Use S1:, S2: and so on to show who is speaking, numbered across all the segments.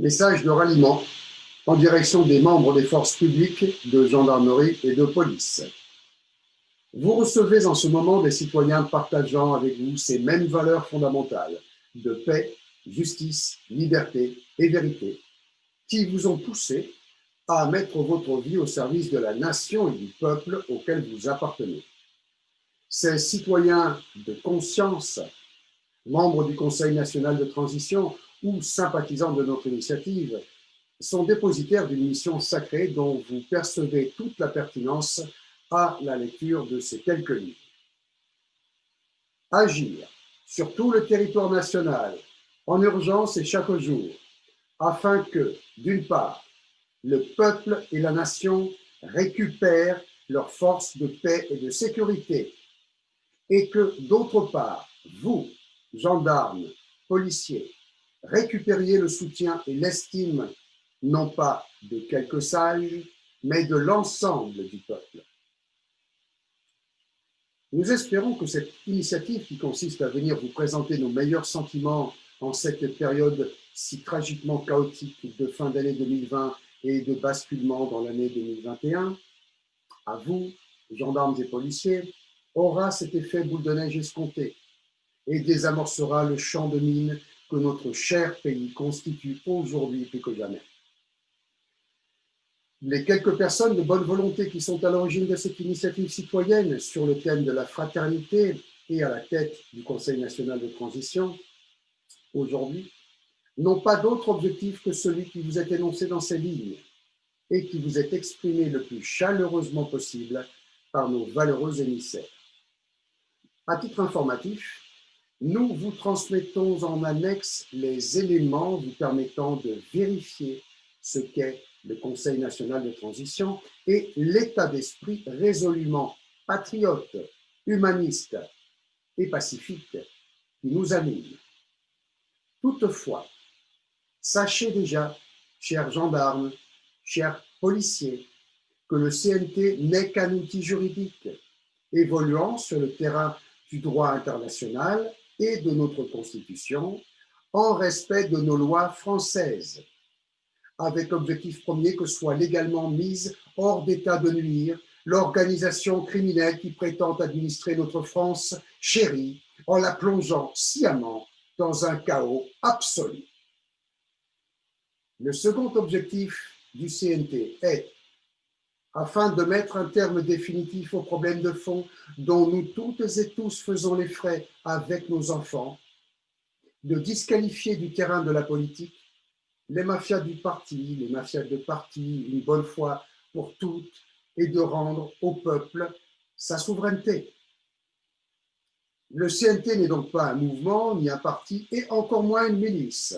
S1: Message de ralliement en direction des membres des forces publiques, de gendarmerie et de police. Vous recevez en ce moment des citoyens partageant avec vous ces mêmes valeurs fondamentales de paix, justice, liberté et vérité, qui vous ont poussé à mettre votre vie au service de la nation et du peuple auquel vous appartenez. Ces citoyens de conscience, membres du Conseil national de transition ou sympathisants de notre initiative, sont dépositaires d'une mission sacrée dont vous percevez toute la pertinence à la lecture de ces quelques lignes. Agir sur tout le territoire national, en urgence et chaque jour, afin que, d'une part, le peuple et la nation récupèrent leurs forces de paix et de sécurité, et que, d'autre part, vous, gendarmes, policiers, récupériez le soutien et l'estime non pas de quelques sages, mais de l'ensemble du peuple. Nous espérons que cette initiative qui consiste à venir vous présenter nos meilleurs sentiments en cette période si tragiquement chaotique de fin d'année 2020 et de basculement dans l'année 2021, à vous, gendarmes et policiers, aura cet effet boule de neige escompté et désamorcera le champ de mines que notre cher pays constitue aujourd'hui plus que jamais. Les quelques personnes de bonne volonté qui sont à l'origine de cette initiative citoyenne sur le thème de la fraternité et à la tête du Conseil national de transition, aujourd'hui, n'ont pas d'autre objectif que celui qui vous est énoncé dans ces lignes et qui vous est exprimé le plus chaleureusement possible par nos valeureux émissaires. À titre informatif, nous vous transmettons en annexe les éléments vous permettant de vérifier ce qu'est le Conseil national de transition et l'état d'esprit résolument patriote, humaniste et pacifique qui nous anime. Toutefois, sachez déjà, chers gendarmes, chers policiers, que le CNT n'est qu'un outil juridique évoluant sur le terrain du droit international et de notre Constitution en respect de nos lois françaises, avec l'objectif premier que soit légalement mise hors d'état de nuire l'organisation criminelle qui prétend administrer notre France chérie en la plongeant sciemment dans un chaos absolu. Le second objectif du CNT est, afin de mettre un terme définitif aux problèmes de fond dont nous toutes et tous faisons les frais avec nos enfants, de disqualifier du terrain de la politique les mafias du parti, les mafias de parti, une bonne fois pour toutes, et de rendre au peuple sa souveraineté. Le CNT n'est donc pas un mouvement, ni un parti, et encore moins une milice,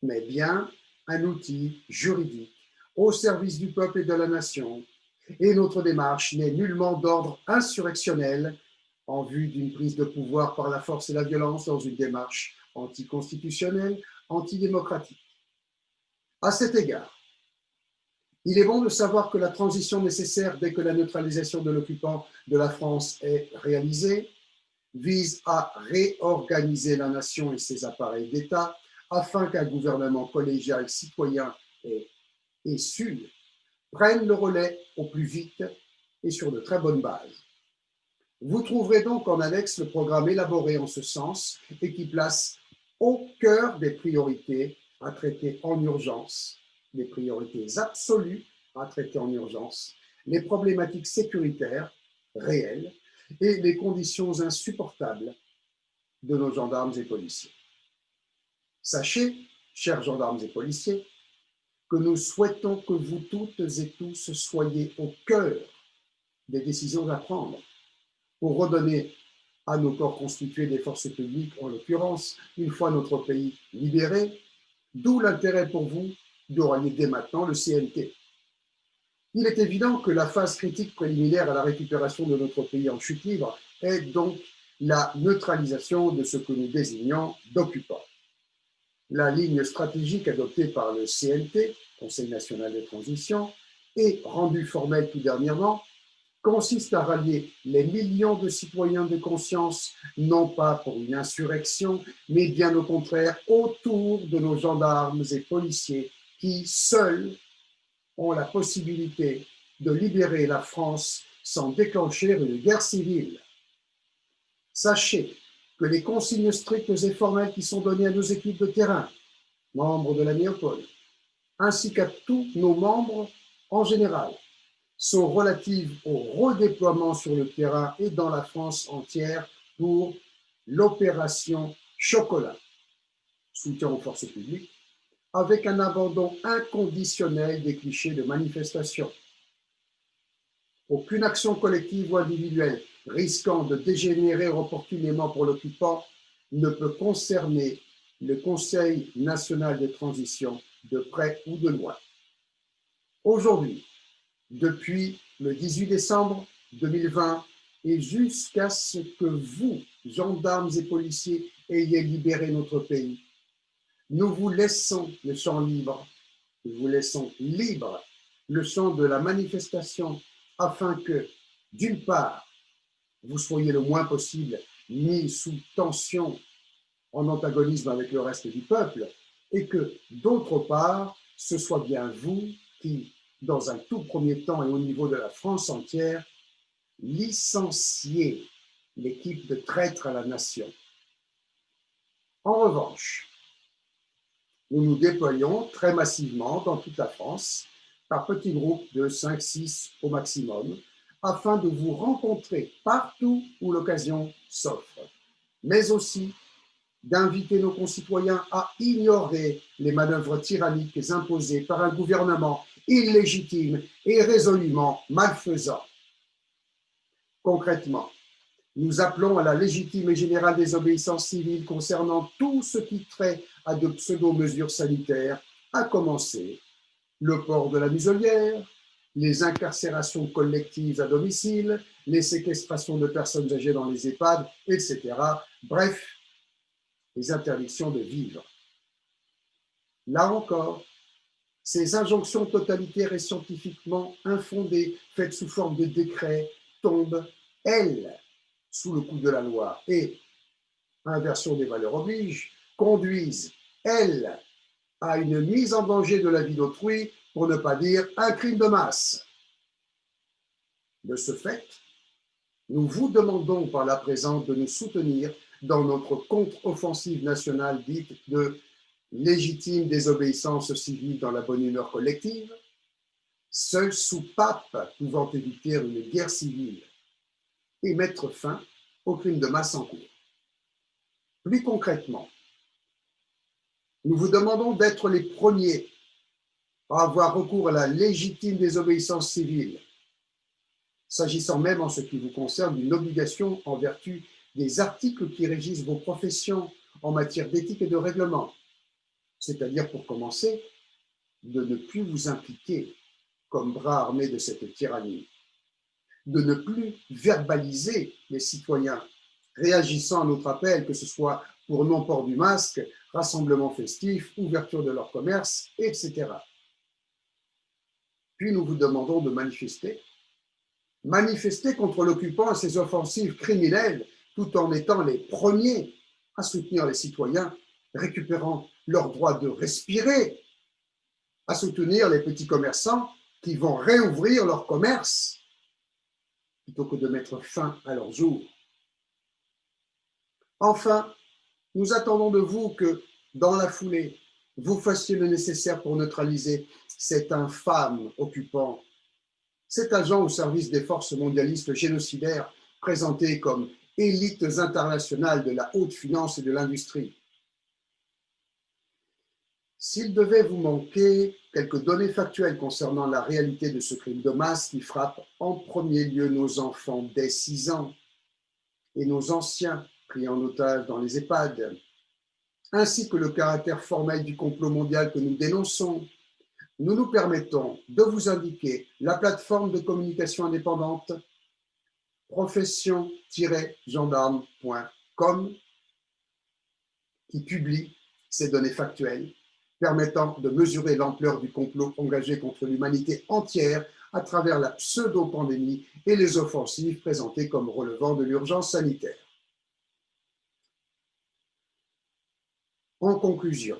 S1: mais bien un outil juridique au service du peuple et de la nation. Et notre démarche n'est nullement d'ordre insurrectionnel en vue d'une prise de pouvoir par la force et la violence dans une démarche anticonstitutionnelle, antidémocratique. À cet égard, il est bon de savoir que la transition nécessaire dès que la neutralisation de l'occupant de la France est réalisée vise à réorganiser la nation et ses appareils d'État afin qu'un gouvernement collégial, citoyen et sûr prenne le relais au plus vite et sur de très bonnes bases. Vous trouverez donc en annexe le programme élaboré en ce sens et qui place au cœur des priorités à traiter en urgence, les priorités absolues à traiter en urgence, les problématiques sécuritaires réelles et les conditions insupportables de nos gendarmes et policiers. Sachez, chers gendarmes et policiers, que nous souhaitons que vous toutes et tous soyez au cœur des décisions à prendre pour redonner à nos corps constitués des forces publiques, en l'occurrence, une fois notre pays libéré, d'où l'intérêt pour vous de rallier dès maintenant le CNT. Il est évident que la phase critique préliminaire à la récupération de notre pays en chute libre est donc la neutralisation de ce que nous désignons d'occupants. La ligne stratégique adoptée par le CNT, Conseil national de transition, et rendue formelle tout dernièrement, consiste à rallier les millions de citoyens de conscience, non pas pour une insurrection, mais bien au contraire autour de nos gendarmes et policiers qui, seuls, ont la possibilité de libérer la France sans déclencher une guerre civile. Sachez que les consignes strictes et formelles qui sont données à nos équipes de terrain, membres de la Néopole, ainsi qu'à tous nos membres en général, sont relatives au redéploiement sur le terrain et dans la France entière pour l'opération Chocolat, soutien aux forces publiques, avec un abandon inconditionnel des clichés de manifestation. Aucune action collective ou individuelle risquant de dégénérer opportunément pour l'occupant ne peut concerner le Conseil national de transition de près ou de loin. Aujourd'hui, depuis le 18 décembre 2020 et jusqu'à ce que vous, gendarmes et policiers, ayez libéré notre pays, nous vous laissons le champ libre, nous vous laissons libre le champ de la manifestation afin que, d'une part, vous soyez le moins possible mis sous tension en antagonisme avec le reste du peuple et que, d'autre part, ce soit bien vous qui, dans un tout premier temps et au niveau de la France entière, licenciez l'équipe de traîtres à la nation. En revanche, nous nous déployons très massivement dans toute la France par petits groupes de 5-6 au maximum afin de vous rencontrer partout où l'occasion s'offre, mais aussi d'inviter nos concitoyens à ignorer les manœuvres tyranniques imposées par un gouvernement illégitime et résolument malfaisant. Concrètement, nous appelons à la légitime et générale désobéissance civile concernant tout ce qui trait à de pseudo-mesures sanitaires, à commencer le port de la muselière, les incarcérations collectives à domicile, les séquestrations de personnes âgées dans les EHPAD, etc. Bref, les interdictions de vivre. Là encore, ces injonctions totalitaires et scientifiquement infondées, faites sous forme de décrets, tombent, elles, sous le coup de la loi et, inversion des valeurs oblige, conduisent, elles, à une mise en danger de la vie d'autrui, pour ne pas dire un crime de masse. De ce fait, nous vous demandons par la présente de nous soutenir dans notre contre-offensive nationale dite de légitime désobéissance civile dans la bonne humeur collective, seule soupape pouvant éviter une guerre civile et mettre fin aux crimes de masse en cours. Plus concrètement, nous vous demandons d'être les premiers à avoir recours à la légitime désobéissance civile, s'agissant même en ce qui vous concerne d'une obligation en vertu des articles qui régissent vos professions en matière d'éthique et de règlement, c'est-à-dire pour commencer, de ne plus vous impliquer comme bras armés de cette tyrannie, de ne plus verbaliser les citoyens réagissant à notre appel, que ce soit pour non-port du masque, rassemblement festif, ouverture de leur commerce, etc. Puis nous vous demandons de manifester. Manifester contre l'occupant et ses offensives criminelles, tout en étant les premiers à soutenir les citoyens, récupérant leur droit de respirer, à soutenir les petits commerçants qui vont réouvrir leur commerce plutôt que de mettre fin à leur jour. Enfin, nous attendons de vous que, dans la foulée, vous fassiez le nécessaire pour neutraliser cet infâme occupant, cet agent au service des forces mondialistes génocidaires présenté comme élites internationales de la haute finance et de l'industrie. S'il devait vous manquer quelques données factuelles concernant la réalité de ce crime de masse qui frappe en premier lieu nos enfants dès 6 ans et nos anciens pris en otage dans les EHPAD, ainsi que le caractère formel du complot mondial que nous dénonçons, nous nous permettons de vous indiquer la plateforme de communication indépendante profession-gendarme.com qui publie ces données factuelles permettant de mesurer l'ampleur du complot engagé contre l'humanité entière à travers la pseudo-pandémie et les offensives présentées comme relevant de l'urgence sanitaire. En conclusion,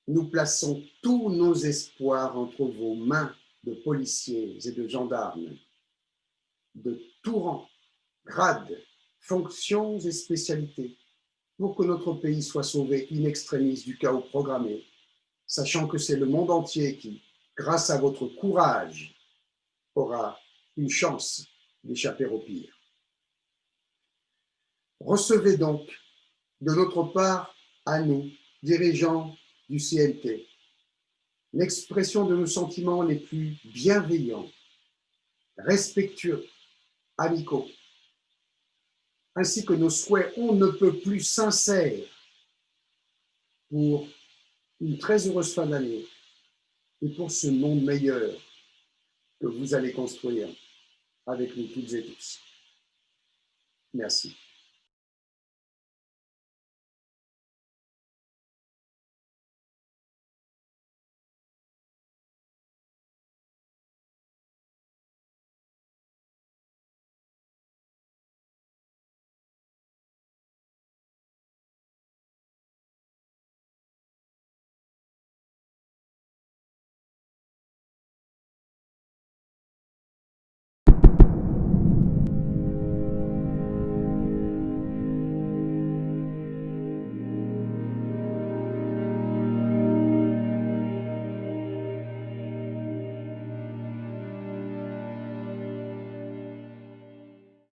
S1: nous plaçons tous nos espoirs entre vos mains de policiers et de gendarmes, de tout rang, grades, fonctions et spécialités, pour que notre pays soit sauvé in extremis du chaos programmé, sachant que c'est le monde entier qui, grâce à votre courage, aura une chance d'échapper au pire. Recevez donc de notre part à nous, dirigeants du CNT, l'expression de nos sentiments les plus bienveillants, respectueux, amicaux, ainsi que nos souhaits on ne peut plus sincères pour une très heureuse fin d'année et pour ce monde meilleur que vous allez construire avec nous toutes et tous. Merci.